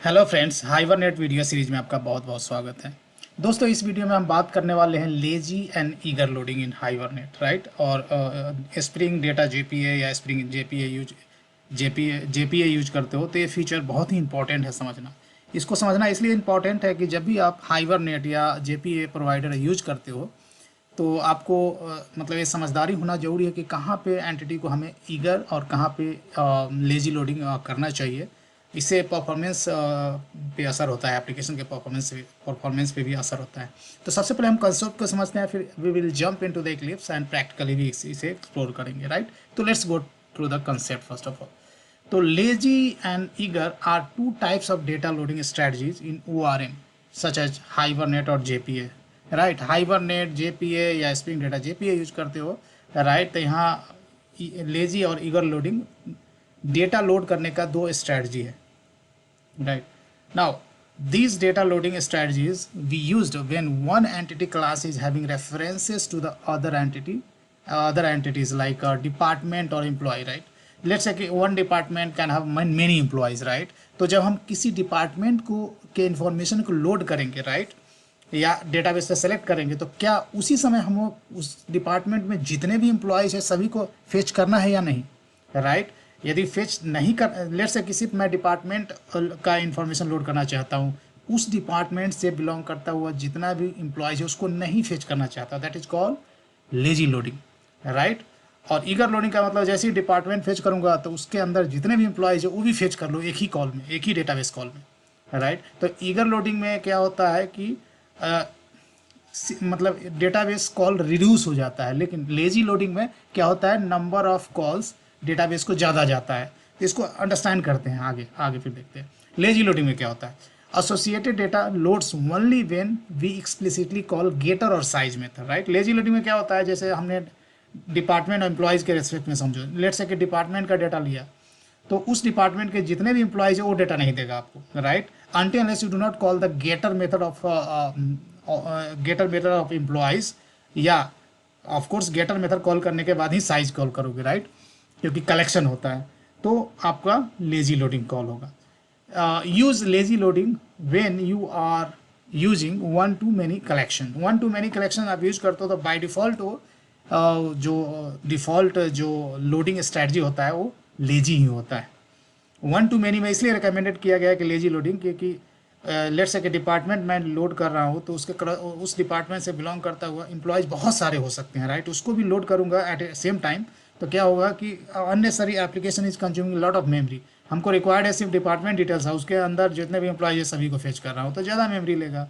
Hello friends, hibernate video series में आपका बहुत बहुत स्वागत है। दोस्तों, इस वीडियो में हम बात करने वाले हैं lazy and eager loading in hibernate, right. और स्प्रिंग डेटा जेपीए या स्प्रिंग जेपीए यूज करते हो तो ये फीचर बहुत ही इंपॉर्टेंट है समझना। इसको समझना इसलिए इम्पॉर्टेंट है कि जब भी आप हाइबरनेट या जेपीए प्रोवाइडर यूज करते हो तो आपको मतलब ये समझदारी होना ज़रूरी है कि कहाँ पे एंटिटी को हमें ईगर और कहाँ पे लेजी लोडिंग करना चाहिए। इससे परफॉर्मेंस पे असर होता है, एप्लीकेशन के परफॉर्मेंस पे भी असर होता है। तो सबसे पहले हम कंसेप्ट को समझते हैं, फिर we will jump into the Eclipse and practically भी इसे एक्सप्लोर करेंगे, राइट। तो let's go through the concept first of all. तो lazy and eager are two types of data loading strategies in ORM such as Hibernate और JPA, right. Hibernate, JPA या Spring Data JPA use करते हो, right. तो यहाँ lazy और eager loading data load करने का दो स्ट्रैटेजी है, right. Now these data loading strategies we used when one entity class is having references to the other entities like a department or employee, right। let's say कि one department can have many employees, right। तो जब हम किसी department को के information को load करेंगे, right, या डेटाबेस से सेलेक्ट करेंगे, तो क्या उसी समय हम उस डिपार्टमेंट में जितने भी एम्प्लॉयज़ हैं सभी को फेच करना है या नहीं, राइट। यदि फेच नहीं कर, लेट्स से किसी मैं डिपार्टमेंट का इंफॉर्मेशन लोड करना चाहता हूँ, उस डिपार्टमेंट से बिलोंग करता हुआ जितना भी एम्प्लॉयज़ है उसको नहीं फेच करना चाहता, that is called lazy loading, right. और ईगर लोडिंग का मतलब जैसे ही डिपार्टमेंट फेच करूँगा तो उसके अंदर जितने भी एम्प्लॉयज़ है वो भी फेच कर लो एक ही कॉल में, एक ही डेटाबेस कॉल में, राइट। तो ईगर लोडिंग में क्या होता है कि मतलब डेटाबेस कॉल रिड्यूस हो जाता है, लेकिन लेजी लोडिंग में क्या होता है, नंबर ऑफ कॉल्स डेटाबेस को ज़्यादा जाता है। तो इसको अंडरस्टैंड करते हैं, आगे आगे फिर देखते हैं लेजी लोडिंग में क्या होता है। Associated data loads only when we explicitly call getter और size method, right. Lazy loading में क्या होता है, जैसे हमने डिपार्टमेंट और एम्प्लॉयज़ के रेस्पेक्ट में समझो, लेट से कि डिपार्टमेंट का डेटा लिया तो उस डिपार्टमेंट के जितने भी एम्प्लॉयज़ है वो डेटा नहीं देगा आपको, right, until unless you do not call the getter method of employees, या of course getter method call करने के बाद ही साइज कॉल करोगे, राइट, क्योंकि कलेक्शन होता है, तो आपका लेजी लोडिंग कॉल होगा। Use lazy loading when you are using one to many collection आप यूज करते हो तो बाय डिफ़ॉल्ट वो जो डिफ़ॉल्ट जो लोडिंग स्ट्रैटेजी होता है वो लेजी ही होता है। वन टू मैनी में इसलिए रिकमेंडेड किया गया है कि लेजी लोडिंग, क्योंकि लेट्स से कि डिपार्टमेंट मैं लोड कर रहा हूँ तो उस डिपार्टमेंट से बिलोंग करता हुआ एम्प्लॉयज़ बहुत सारे हो सकते हैं, राइट। उसको भी लोड करूँगा एट ए सेम टाइम, तो क्या होगा कि unnecessary application is consuming lot of memory. हमको रिक्वायर्ड है सिर्फ डिपार्टमेंट डिटेल्स है, उसके अंदर जितने भी एम्प्लॉयज़ है सभी को फेच कर रहा हूँ तो ज़्यादा मेमोरी लेगा।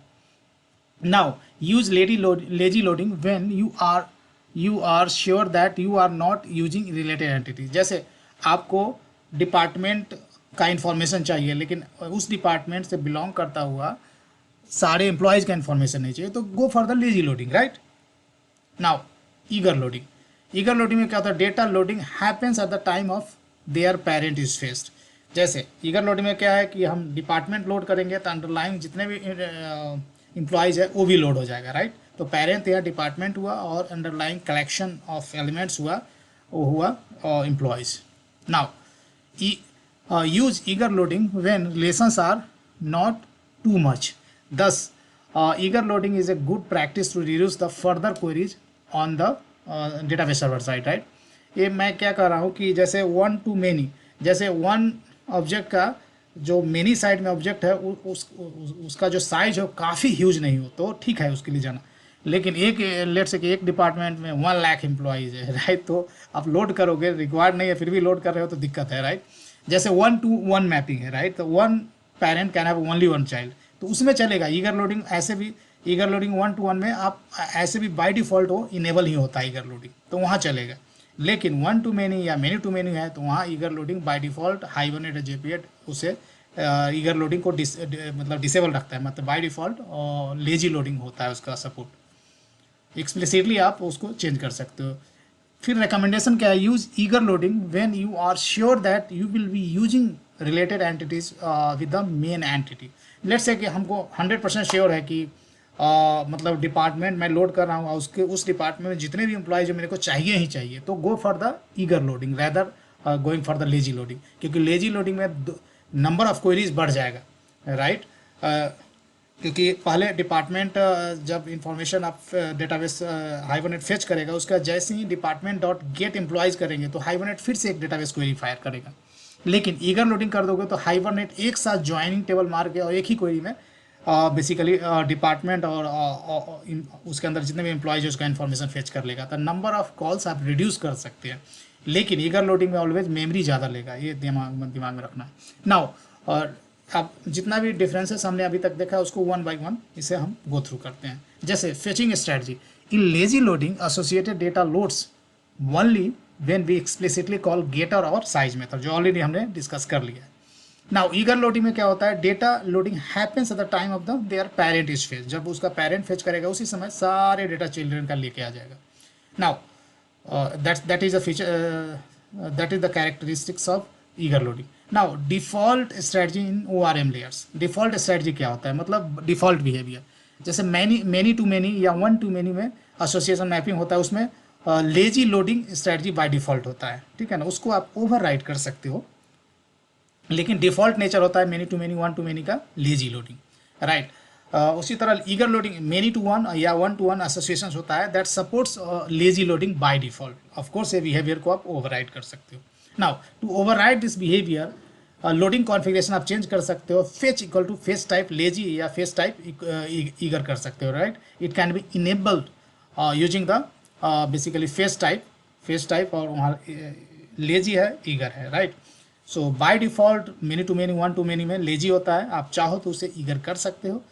Now use lazy loading when you are sure that you are not using related entities. जैसे आपको डिपार्टमेंट का इन्फॉर्मेशन चाहिए लेकिन उस डिपार्टमेंट से बिलोंग करता हुआ सारे एम्प्लॉयज़ का इन्फॉर्मेशन नहीं चाहिए, तो go for the lazy loading, right. Now eager loading में क्या होता है, data loading happens at the time of their parent is faced. जैसे ईगर लोडिंग में क्या है कि हम डिपार्टमेंट लोड करेंगे तो अंडरलाइन जितने भी एम्प्लॉयज़ है वो भी लोड हो जाएगा, राइट। तो पेरेंट या डिपार्टमेंट हुआ और अंडरलाइन कलेक्शन ऑफ एलिमेंट्स हुआ, वो हुआ employees. Now use eager loading when relations are not too much, thus eager loading is a good practice to reduce the further queries on the database server side, right. ये मैं क्या कर रहा हूँ कि जैसे वन टू मेनी, जैसे one object का जो मेनी साइड में ऑब्जेक्ट है उसका जो साइज हो काफ़ी ह्यूज नहीं हो तो ठीक है उसके लिए जाना, लेकिन एक लेट से कि एक डिपार्टमेंट में 1 लाख एम्प्लॉयज़ है, राइट, तो आप लोड करोगे, रिक्वायर्ड नहीं है फिर भी लोड कर रहे हो तो दिक्कत है, राइट। जैसे 1 to 1 मैपिंग है, राइट, तो 1 parent can have only 1 child, तो उसमें चलेगा ईगर लोडिंग। ऐसे भी ईगर लोडिंग 1 to 1 में आप ऐसे भी बाय डिफ़ॉल्ट वो इनेबल ही होता है ईगर लोडिंग, तो वहाँ चलेगा। लेकिन 1 to many या many to many है तो वहाँ eager loading by default hibernate या जेपीए उसे ईगर लोडिंग को मतलब डिसेबल रखता है, मतलब बाय डिफ़ॉल्ट लेजी लोडिंग होता है उसका सपोर्ट। एक्सप्लिसिटली आप उसको चेंज कर सकते हो। फिर रिकमेंडेशन क्या है, use eager loading when you are sure that you will be using related entities with the main entity. Let's say कि हमको 100% श्योर है कि मतलब डिपार्टमेंट मैं लोड कर रहा हूँ उसके उस डिपार्टमेंट में जितने भी एम्प्लॉयज जो मेरे को चाहिए ही चाहिए, तो go for the eager loading rather going for the lazy loading, क्योंकि लेजी लोडिंग में नंबर ऑफ क्वेरीज बढ़ जाएगा, राइट। क्योंकि पहले डिपार्टमेंट जब इंफॉर्मेशन आप डेटाबेस हाइबरनेट फेच करेगा, उसका जैसे ही डिपार्टमेंट डॉट गेट एम्प्लॉयज़ करेंगे तो हाइबरनेट फिर से एक डेटाबेस क्वेरी फायर करेगा। लेकिन ईगर लोडिंग कर दोगे तो हाइबरनेट एक साथ ज्वाइनिंग टेबल मार के और एक ही क्वेरी में बेसिकली डिपार्टमेंट और उसके अंदर जितने भी एम्प्लॉयज है उसका इन्फॉर्मेशन फेच कर लेगा। तो नंबर ऑफ कॉल्स आप रिड्यूस कर सकते हैं, लेकिन ईगर लोडिंग में ऑलवेज मेमोरी ज़्यादा लेगा, ये दिमाग में रखना है। नाउ और अब जितना भी डिफरेंसेस हमने अभी तक देखा है उसको वन बाई वन इसे हम गो थ्रू करते हैं। जैसे fetching strategy, in lazy loading associated data loads only when we explicitly call getter और साइज मेथड, जो ऑलरेडी हमने डिस्कस कर लिया है। नाउ ईगर लोडिंग में क्या होता है, data loading happens at the time of the there parent is fetch, जब उसका पेरेंट फेच करेगा उसी समय सारे डेटा चिल्ड्रन का लेके आ जाएगा। Now that is the feature, that is the characteristics of eager loading. Now default strategy in ORM layers, default strategy क्या होता है, मतलब डिफ़ॉल्ट बिहेवियर। जैसे मैनी टू मैनी या वन टू मैनी में एसोसिएशन मैपिंग होता है, उसमें lazy loading strategy by default होता है, ठीक है ना, उसको आप ओवर राइड कर सकते हो। लेकिन डिफ़ॉल्ट नेचर होता है many to many one to many का लेजी लोडिंग, राइट। उसी तरह eager loading many to one या वन टू वन एसोसिएशन होता है that supports lazy loading by default. Of course ये बिहेवियर को आप ओवरराइड कर सकते हो। Now to override this behaviour, loading configuration आप चेंज कर सकते हो, fetch equal to fetch type lazy या फेच टाइप ईगर कर सकते हो, right. It can be enabled using the basically fetch type और वहाँ लेजी है ईगर है, right. So by default many to many one to many में lazy होता है, आप चाहो तो उसे ईगर कर सकते हो।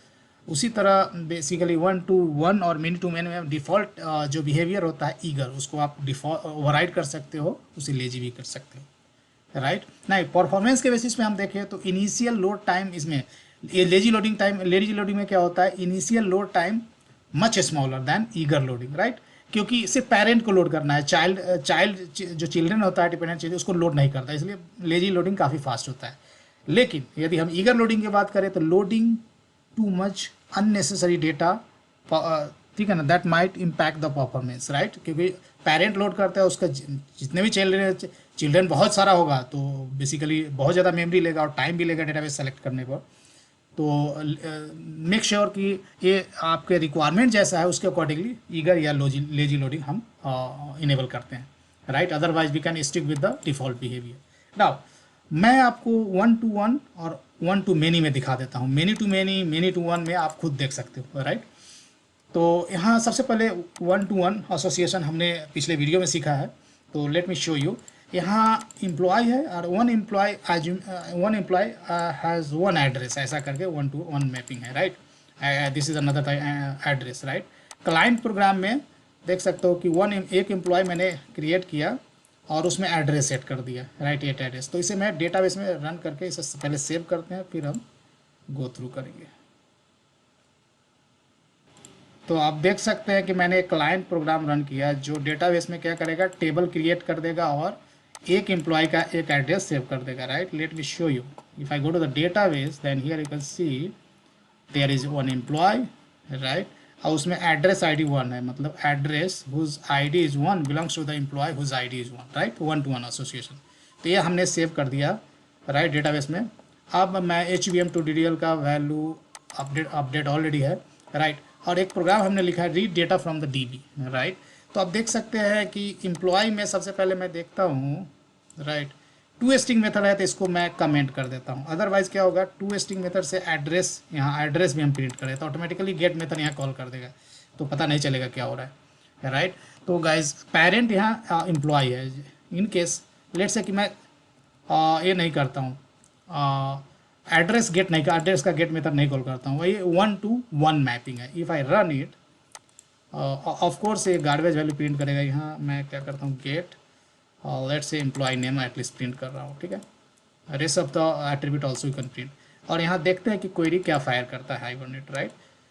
उसी तरह बेसिकली वन टू वन और मैनी टू मैनी में डिफ़ॉल्ट जो बिहेवियर होता है ईगर, उसको आप डिफ़ॉल्ट ओवरराइड कर सकते हो, उसे लेजी भी कर सकते हो, राइट। नहीं, परफॉर्मेंस के बेसिस पे हम देखें तो इनिशियल लोड टाइम इसमें ये लेजी लोडिंग में क्या होता है, initial load time much smaller than eager loading, right. क्योंकि इसे पेरेंट को लोड करना है, चाइल्ड जो चिल्ड्रन होता है डिपेंडेंट चीज़ उसको लोड नहीं करता, इसलिए लेजी लोडिंग काफ़ी फास्ट होता है। लेकिन यदि हम ईगर लोडिंग की बात करें तो loading too much unnecessary data, ठीक है ना, that might impact the performance, right. क्योंकि पेरेंट लोड करता है, उसका जितने भी चिल्ड्रन बहुत सारा होगा तो बेसिकली बहुत ज़्यादा मेमोरी लेगा और टाइम भी लेगा डेटाबेस सेलेक्ट करने पर। तो मेक श्योर कि ये आपके रिक्वायरमेंट जैसा है उसके अकॉर्डिंगली ईगर या लेजी लोडिंग हम इनेबल करते हैं, right. Otherwise we can stick with the default behaviour. Now मैं आपको वन टू वन और वन टू मैनी में दिखा देता हूँ। मैनी टू वन में आप खुद देख सकते हो, राइट। तो यहाँ सबसे पहले वन टू वन एसोसिएशन हमने पिछले वीडियो में सीखा है, तो लेट मी शो यू। यहाँ एम्प्लॉय है और one employee has one address, ऐसा करके वन टू वन मैपिंग है, right. This is another address, right. Client program में देख सकते हो कि एक एम्प्लॉय मैंने क्रिएट किया और उसमें एड्रेस सेट कर दिया, राइट, 8 एड्रेस। तो इसे मैं डेटाबेस में रन करके इसे पहले सेव करते हैं, फिर हम गो थ्रू करेंगे। तो आप देख सकते हैं कि मैंने एक क्लाइंट प्रोग्राम रन किया जो डेटाबेस में क्या करेगा, टेबल क्रिएट कर देगा और एक एम्प्लॉय का एक एड्रेस सेव कर देगा, right. Let me show you. If I go to the database then here you can see there is one employee, right. और उसमें एड्रेस ID 1 है, मतलब address whose ID is 1 belongs to the employee whose ID is 1, right, one to one association. तो ये हमने save कर दिया, right, database में। अब मैं HBM to DDL का वैल्यू अपडेट ऑलरेडी है, राइट। और एक प्रोग्राम हमने लिखा है read data from the DB, right. तो आप देख सकते हैं कि एम्प्लॉय में सबसे पहले मैं देखता हूँ, राइट, टू स्ट्रिंग मेथड है तो इसको मैं कमेंट कर देता हूँ। अदरवाइज क्या होगा, टू स्ट्रिंग मेथड से एड्रेस, यहाँ एड्रेस भी हम प्रिंट करें तो ऑटोमेटिकली गेट मेथड यहाँ कॉल कर देगा, तो पता नहीं चलेगा क्या हो रहा है, राइट। तो गाइज पेरेंट यहाँ एम्प्लॉय है। इन केस लेट से कि मैं ये नहीं करता हूँ, एड्रेस का गेट मेथड नहीं कॉल करता हूँ, वही वन टू वन मैपिंग है। If I run it, of course ये गार्बेज वैल्यू प्रिंट करेगा। यहाँ मैं क्या करता हूँ, get let's say employee name at least print कर रहा हूँ, ठीक है। Rest of the attribute also you can print. और यहाँ देखते हैं कि क्वेरी क्या फायर करता है Hibernate, right.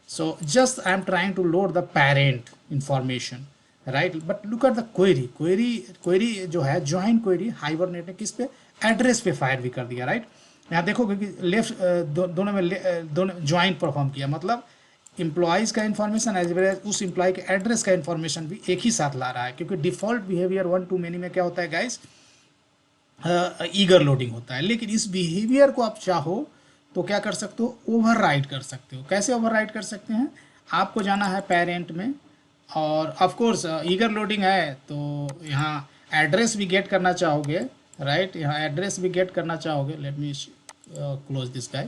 So just I am trying to load the parent information, right, but look at the query जो है ज्वाइन क्वेरी हाइबरनेट ने किस पे, एड्रेस पे फायर भी कर दिया, राइट। यहाँ देखोगे कि लेफ्ट दोनों ज्वाइन परफॉर्म किया, मतलब एम्प्लॉयज़ का इन्फॉर्मेशन एज वेल एज उस एम्प्लॉय के एड्रेस का इन्फॉर्मेशन भी एक ही साथ ला रहा है। क्योंकि default behaviour one to many में क्या होता है गाइस, ईगर लोडिंग होता है। लेकिन इस बिहेवियर को आप चाहो तो क्या कर सकते हो, ओवरराइड कर सकते हो। कैसे ओवरराइड कर सकते हैं, आपको जाना है पेरेंट में, और ऑफ कोर्स ईगर लोडिंग है तो यहाँ एड्रेस भी गेट करना चाहोगे, राइट, यहाँ एड्रेस भी गेट करना चाहोगे। Let me close this guy.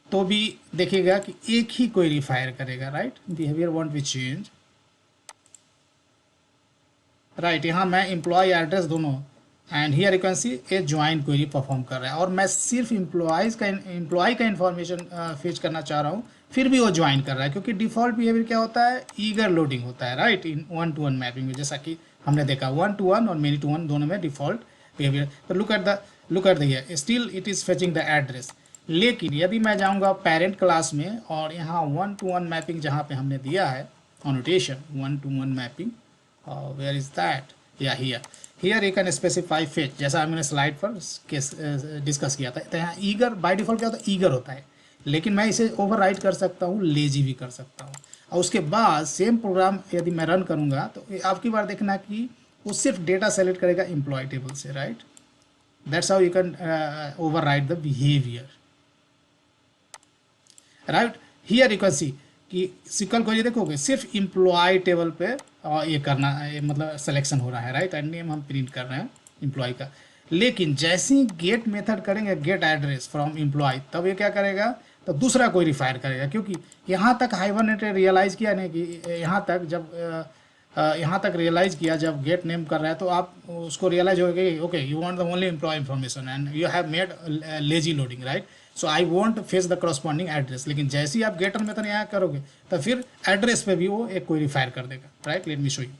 तो भी देखिएगा कि एक ही क्वेरी फायर करेगा, right, behaviour want B change, right. यहाँ मैं एम्प्लॉय एड्रेस दोनों, and here you can C A join query perform कर रहा है, और मैं सिर्फ एम्प्लॉय का इन्फॉर्मेशन फेच करना चाह रहा हूँ, फिर भी वो ज्वाइन कर रहा है, क्योंकि डिफ़ॉल्ट बिहेवियर क्या होता है, ईगर लोडिंग होता है, राइट, इन 1-to-1 मैपिंग में, जैसा कि हमने देखा 1-to-1 और many-to-1 दोनों में डिफ़ॉल्ट बिहेवियर। तो look at the here, still it is fetching the address. लेकिन यदि मैं जाऊँगा पेरेंट क्लास में, और यहाँ 1-to-1 मैपिंग जहाँ पे हमने दिया है annotation 1-to-1 mapping, where is that, या here you can specify fetch, जैसा हमने स्लाइड पर डिस्कस किया था। तो यहाँ ईगर बाय डिफ़ॉल्ट क्या होता है, ईगर होता है, लेकिन मैं इसे ओवरराइड कर सकता हूँ, लेजी भी कर सकता हूँ। और उसके बाद सेम प्रोग्राम यदि मैं रन करूँगा तो आपकी बार देखना कि वो सिर्फ डेटा सेलेक्ट करेगा एम्प्लॉय टेबल से, right. That's how you can override the behaviour, right. Here you can सी कि सिक्वल क्वेरी देखोगे सिर्फ एम्प्लॉय टेबल पे ये करना, ये मतलब सिलेक्शन हो रहा है, राइट, एंड नेम हम प्रिंट कर रहे हैं एम्प्लॉय का। लेकिन जैसे ही गेट मेथड करेंगे, गेट एड्रेस फ्रॉम एम्प्लॉय, तब ये क्या करेगा, तो दूसरा क्वेरी फायर करेगा, क्योंकि यहाँ तक हाइबरनेट रियलाइज़ किया नहीं कि यहाँ तक जब यहाँ तक रियलाइज़ किया जब गेट नेम कर रहा है, तो आप उसको रियलाइज हो गया, okay you want the only employee information and you have made lazy loading, right, so I want fetch the corresponding address. लेकिन जैसे ही आप गेटर मेथड यहाँ करोगे, तो फिर एड्रेस पे भी वो एक क्वेरी फायर कर देगा, right. Let me show you.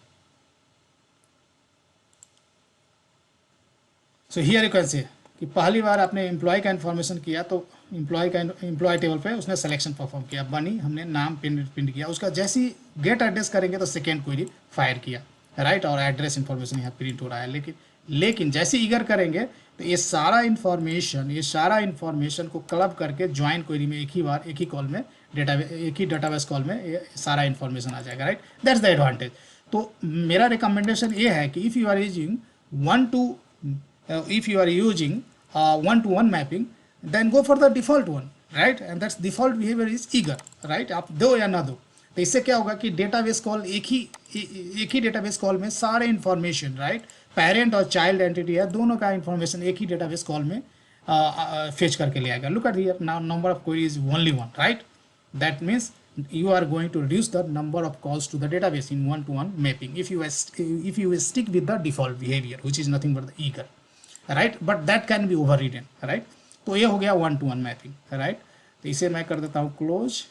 So here you can say कि पहली बार आपने एम्प्लॉय का इन्फॉर्मेशन किया, तो एम्प्लॉय टेबल पे उसने सिलेक्शन परफॉर्म किया, बनी, हमने नाम प्रिंट किया, उसका जैसे ही गेट एड्रेस करेंगे तो सेकेंड क्वेरी फायर किया, राइट, और एड्रेस इन्फॉर्मेशन यहाँ प्रिंट हो रहा है। लेकिन जैसे ईगर करेंगे तो ये सारा इन्फॉर्मेशन को क्लब करके ज्वाइन क्वेरी में एक ही कॉल में एक ही डेटाबेस कॉल में ये सारा इन्फॉर्मेशन आ जाएगा, राइट। That's the advantage. तो मेरा रिकमेंडेशन ये है कि if you are using 1-to-1 mapping, then go for the default one, right, and that's default behavior is eager, right। आप दो या ना दो, तो इससे क्या होगा कि डेटाबेस कॉल एक ही डेटाबेस कॉल में सारे इन्फॉर्मेशन, राइट, पेरेंट और चाइल्ड एंटिटी है, दोनों का इन्फॉर्मेशन एक ही डेटाबेस कॉल में फेच करके ले आएगा। Look at here, now number of query is only one, right, that means you are going to reduce the number of calls to the database in 1-to-1 mapping if you stick with the default behavior, which is nothing but the eager, right, but that can be overridden, right। तो ये हो गया 1-to-1 mapping, right. तो इसे मैं कर देता हूँ क्लोज,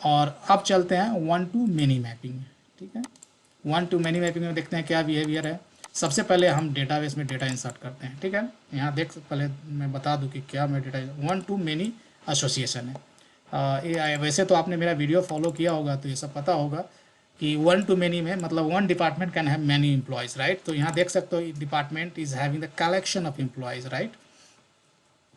और अब चलते हैं 1-to-many मैपिंग में, ठीक है। 1-to-many मैपिंग में देखते हैं क्या बिहेवियर है। सबसे पहले हम डेटाबेस में डेटा इंसर्ट करते हैं, ठीक है। यहाँ पहले मैं बता दूँ कि क्या मैं डेटा 1-to-many एसोसिएशन है। वैसे तो आपने मेरा वीडियो फॉलो किया होगा तो ये सब पता होगा कि 1-to-many में मतलब one department can have many employees, right. तो यहाँ देख सकते हो department is having the collection of employees, right.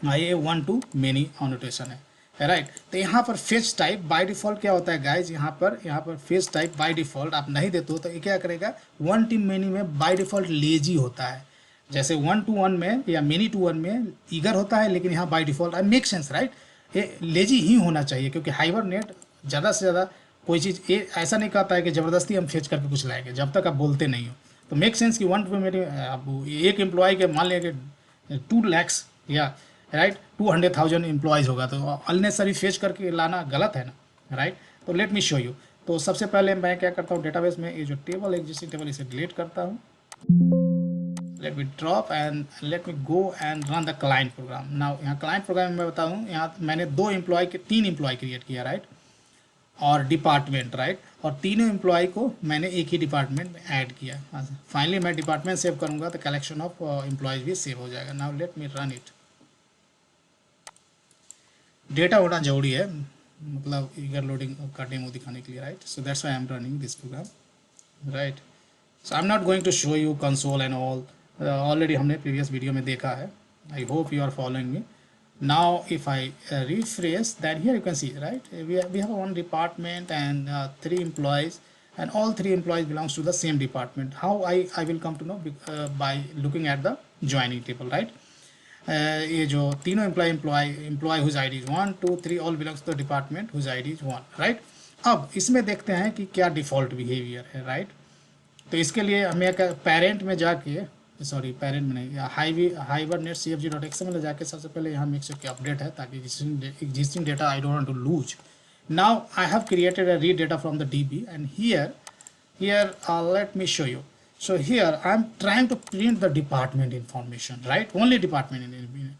ये 1-to-many एनोटेशन है, राइट। तो यहाँ पर फेच टाइप बाय डिफ़ॉल्ट क्या होता है गाइज, यहाँ पर फेच टाइप बाय डिफ़ॉल्ट आप नहीं देते हो तो ये क्या करेगा, 1-to-many में बाय डिफ़ॉल्ट लेजी होता है। जैसे 1-to-1 में या many-to-1 में ईगर होता है, लेकिन यहाँ by default make sense, right, ये लेजी ही होना चाहिए, क्योंकि हाइबरनेट ज़्यादा से ज़्यादा कोई चीज़ ये ऐसा नहीं कहता है कि ज़बरदस्ती हम फेच करके कुछ लाएंगे जब तक आप बोलते नहीं हो। तो मेक सेंस कि 1-to-many आप एक एम्प्लॉय के मान लिया कि 2 लाख या राइट 200,000 एम्प्लॉयज़ होगा, तो अननेसेसरी फेच करके लाना गलत है ना, राइट। तो लेट मी शो यू। तो सबसे पहले मैं क्या करता हूँ, डेटाबेस में ये जो टेबल एग्जिस्टिंग टेबल इसे डिलीट करता हूँ। let me drop and let me go and run the client program। now यहाँ client program में मैं बताऊँ, यहाँ मैंने 3 एम्प्लॉय क्रिएट किया, राइट, और डिपार्टमेंट, राइट, और तीनों एम्प्लॉय को मैंने एक ही डिपार्टमेंट में ऐड किया। फाइनली मैं डिपार्टमेंट सेव करूँगा तो कलेक्शन ऑफ एम्प्लॉयज़ भी सेव हो जाएगा। Now let me run it. Data होना जरूरी है, मतलब ईगर लोडिंग का डेमो दिखाने के लिए, right. So that's why I am running this program, right. So I am not going to show you console and all, already हमने previous video में देखा है। I hope you are following me. Now if I refresh, then here you can see, right, we have one department and 3 employees, and all 3 employees belongs to the same department. How I will come to know by looking at the joining table, right। ये जो तीनों employee whose ID is 1 2 3 all belongs to department whose ID is 1, right. अब इसमें देखते हैं कि क्या default behaviour है, राइट। तो इसके लिए हमें पेरेंट में जाके, सॉरी पेरेंट में नहीं, हाइबरनेट cfg.xml में जाके सबसे पहले यहाँ मेक श्योर कि अपडेट है, ताकि existing data I don't want to lose. Now I have created a read data from the DB, and here let me show you. So here I am trying to print the department information, right, only department information.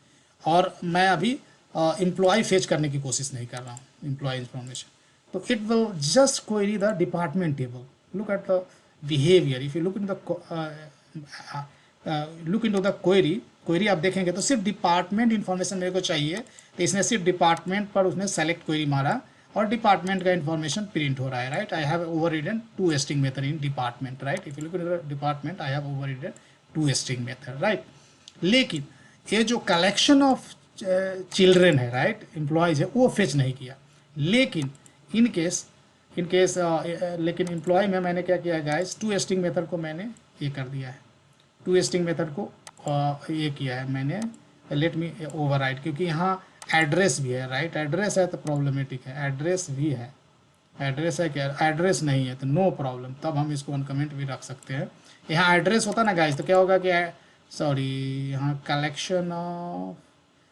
और मैं अभी employ fetch करने की कोशिश नहीं कर रहा हूँ एम्प्लॉय इन्फॉर्मेशन, तो it will just query the department table. Look at the behaviour, if you look into the query आप देखेंगे तो सिर्फ डिपार्टमेंट इन्फॉर्मेशन मेरे को चाहिए, तो इसने सिर्फ डिपार्टमेंट पर उसने सेलेक्ट क्वेरी मारा और डिपार्टमेंट का इन्फॉर्मेशन प्रिंट हो रहा है, right. I have overridden to string method in department, right. If you look into the department I have overridden to string method, right. लेकिन ये जो कलेक्शन ऑफ चिल्ड्रेन है, राइट, एम्प्लॉयज़ है, वो फेच नहीं किया। लेकिन इन केस लेकिन एम्प्लॉय में मैंने क्या किया गाइस, टू स्ट्रिंग मेथड को मैंने ये कर दिया है, टू स्ट्रिंग मेथड को ये किया है मैंने, लेट मी ओवरराइड, क्योंकि यहाँ एड्रेस भी है, राइट। एड्रेस है तो प्रॉब्लमेटिक है, एड्रेस भी है, एड्रेस है क्या, एड्रेस नहीं है तो नो प्रॉब्लम, तब हम इसको अनकमेंट भी रख सकते हैं। यहाँ एड्रेस होता ना गाइस तो क्या होगा कि सॉरी यहाँ कलेक्शन ऑफ,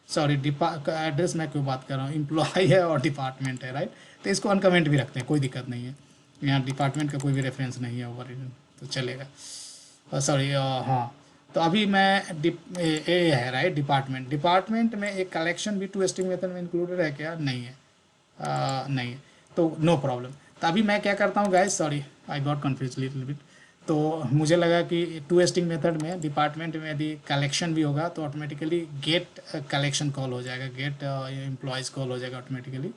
सॉरी एड्रेस मैं क्यों बात कर रहा हूँ, एम्प्लॉय है और डिपार्टमेंट है, राइट। तो इसको अनकमेंट भी रखते हैं, कोई दिक्कत नहीं है, यहाँ डिपार्टमेंट का कोई भी रेफरेंस नहीं है ओवर, तो चलेगा। सॉरी हाँ, तो अभी मैं ए है, राइट, डिपार्टमेंट में एक कलेक्शन भी टू स्ट्रिंग मेथड में इंक्लूडेड है क्या, नहीं है, नहीं है, तो नो प्रॉब्लम। तो अभी मैं क्या करता हूँ guys, sorry I got confuse little bit, तो मुझे लगा कि टू स्ट्रिंग मेथड में डिपार्टमेंट में यदि कलेक्शन भी होगा तो ऑटोमेटिकली गेट कलेक्शन कॉल हो जाएगा, गेट एम्प्लॉयज़ कॉल हो जाएगा, ऑटोमेटिकली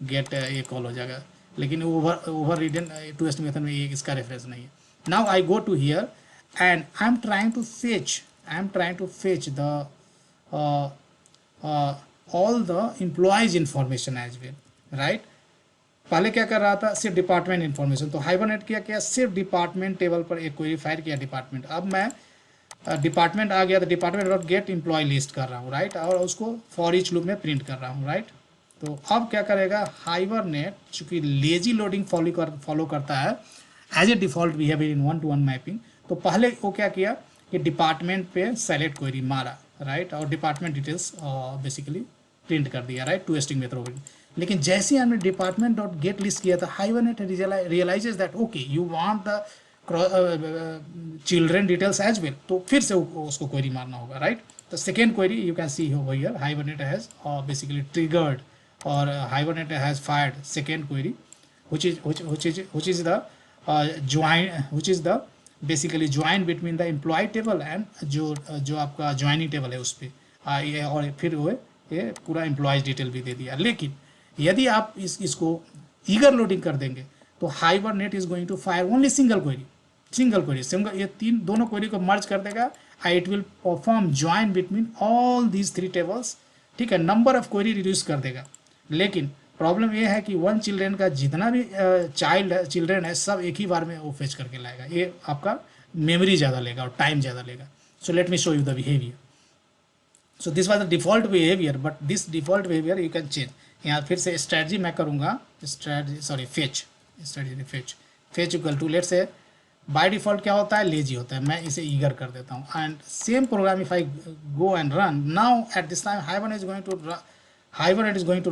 गेट ये कॉल हो जाएगा। लेकिन overridden to string method में ये इसका रेफरेंस नहीं है। Now I go to here and I am trying to fetch the all the employees information as well, right। पहले क्या कर रहा था, सिर्फ डिपार्टमेंट इन्फॉर्मेशन, तो हाइबरनेट क्या सिर्फ डिपार्टमेंट टेबल पर एक क्वेरी फायर किया डिपार्टमेंट। अब मैं डिपार्टमेंट आ गया तो department dot get employee list कर रहा हूँ, राइट, और उसको फॉर ईच लूप में प्रिंट कर रहा हूँ, राइट। तो अब क्या करेगा हाइबरनेट, चूँकि लेजी लोडिंग फॉलो करता है as a default behaviour in 1-to-1 mapping, तो पहले वो क्या किया कि डिपार्टमेंट पे सेलेक्ट क्वेरी मारा, राइट, और डिपार्टमेंट डिटेल्स बेसिकली प्रिंट कर दिया, राइट, टू स्ट्रिंग मेथड। लेकिन जैसे ही हमने डिपार्टमेंट डॉट गेट लिस्ट किया था, Hibernate realises that okay you want the children details as well, तो फिर से उसको क्वेरी मारना होगा, राइट। तो second query you can see here Hibernate has basically triggered और Hibernate has fired second query which is the basically join between the employee table and जो आपका ज्वाइनिंग टेबल है उस पर, और फिर वो ये पूरा एम्प्लॉयज डिटेल भी दे दिया। लेकिन यदि आप इसको ईगर लोडिंग कर देंगे तो Hibernate is going to fire only single query, ये दोनों क्वेरी को मर्ज कर देगा, it will perform join between all these 3 tables, ठीक है, नंबर ऑफ क्वेरी रिड्यूस कर देगा। लेकिन प्रॉब्लम ये है कि 1 चिल्ड्रेन का जितना भी चिल्ड्रेन है सब एक ही बार में वो फेच करके लाएगा, ये आपका मेमोरी ज़्यादा लेगा और टाइम ज़्यादा लेगा। So let me show you the behaviour. So this was the default behaviour, but this default behaviour you can change. यहाँ फिर से स्ट्रेटजी मैं करूँगा, फेच इक्वल टू, लेट से बाय डिफ़ॉल्ट क्या होता है, लेजी होता है, मैं इसे ईगर कर देता हूँ। And same program if I go and run now at this time Hibernate is going to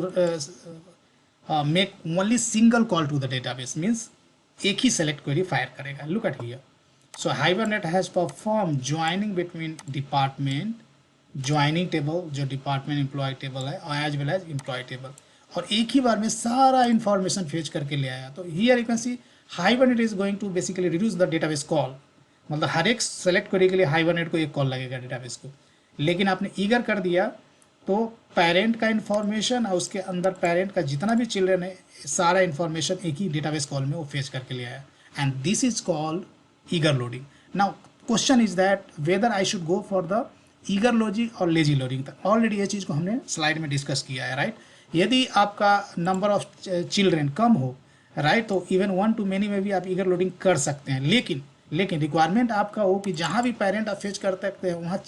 make only single call to the database, means एक ही सेलेक्ट क्वेरी फायर करेगा। Look at here, so Hibernate has perform joining between department joining table, जो department employee table है, और as well as employee table, और एक ही बार में सारा इन्फॉर्मेशन फेच करके ले आया। तो here you can see Hibernate is going to basically reduce the database call, मतलब हर एक सेलेक्ट क्वेरी के लिए हाइबरनेट को एक कॉल लगेगा डेटाबेस को। लेकिन आपने ईगर कर दिया तो पेरेंट का इन्फॉर्मेशन और उसके अंदर पेरेंट का जितना भी चिल्ड्रन है सारा इन्फॉर्मेशन एक ही डेटाबेस कॉल में वो फेच करके ले आया, and this is called eager loading. Now question is that whether I should go for the eager loading और लेजी लोडिंग। ऑलरेडी ये चीज़ को हमने स्लाइड में डिस्कस किया है, राइट। यदि आपका नंबर ऑफ चिल्ड्रन कम हो, राइट, तो इवन 1 to many में भी आप ईगर लोडिंग कर सकते हैं। लेकिन रिक्वायरमेंट आपका हो कि जहाँ भी पेरेंट आप फेच कर सकते हैं वहाँ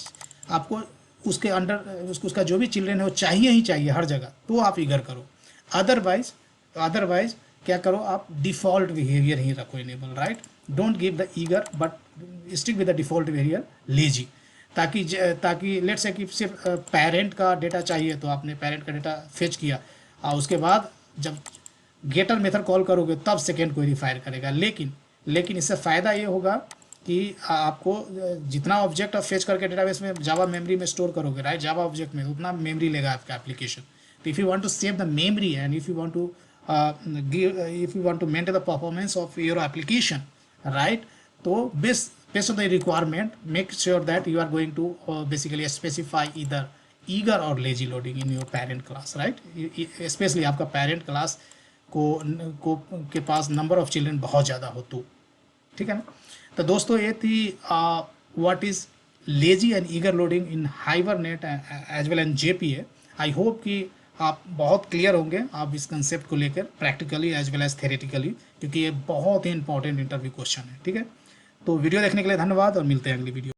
आपको उसके अंडर उसका जो भी चिल्ड्रेन है वो चाहिए ही चाहिए हर जगह, तो आप ईगर करो। अदरवाइज क्या करो, आप डिफ़ॉल्ट बिहेवियर ही रखो enable, right. Don't give the eager but stick with the default behaviour lazy, ताकि लेट्स से कि सिर्फ पेरेंट का डेटा चाहिए तो आपने पेरेंट का डेटा फेच किया और उसके बाद जब गेटर मेथड कॉल करोगे तब सेकेंड क्वेरी फायर करेगा। लेकिन इससे फ़ायदा ये होगा कि आपको जितना ऑब्जेक्ट आप फेच करके डेटाबेस में जावा मेमोरी में स्टोर करोगे, राइट, जावा ऑब्जेक्ट में उतना मेमोरी लेगा आपका एप्लीकेशन। तो if you want to save the memory and if you want to maintain the performance of your application, right, तो based on the requirement, make sure that you are going to basically specify either eager or lazy loading in your parent class, right, especially आपका parent class को के पास number of children बहुत ज़्यादा हो तो, ठीक है ना। तो दोस्तों ये थी what is lazy and eager loading in Hibernate as well and JPA। I hope कि आप बहुत क्लियर होंगे आप इस कंसेप्ट को लेकर practically as well as theoretically, क्योंकि ये बहुत ही इंपॉर्टेंट इंटरव्यू क्वेश्चन है, ठीक है। तो वीडियो देखने के लिए धन्यवाद और मिलते हैं अगली वीडियो।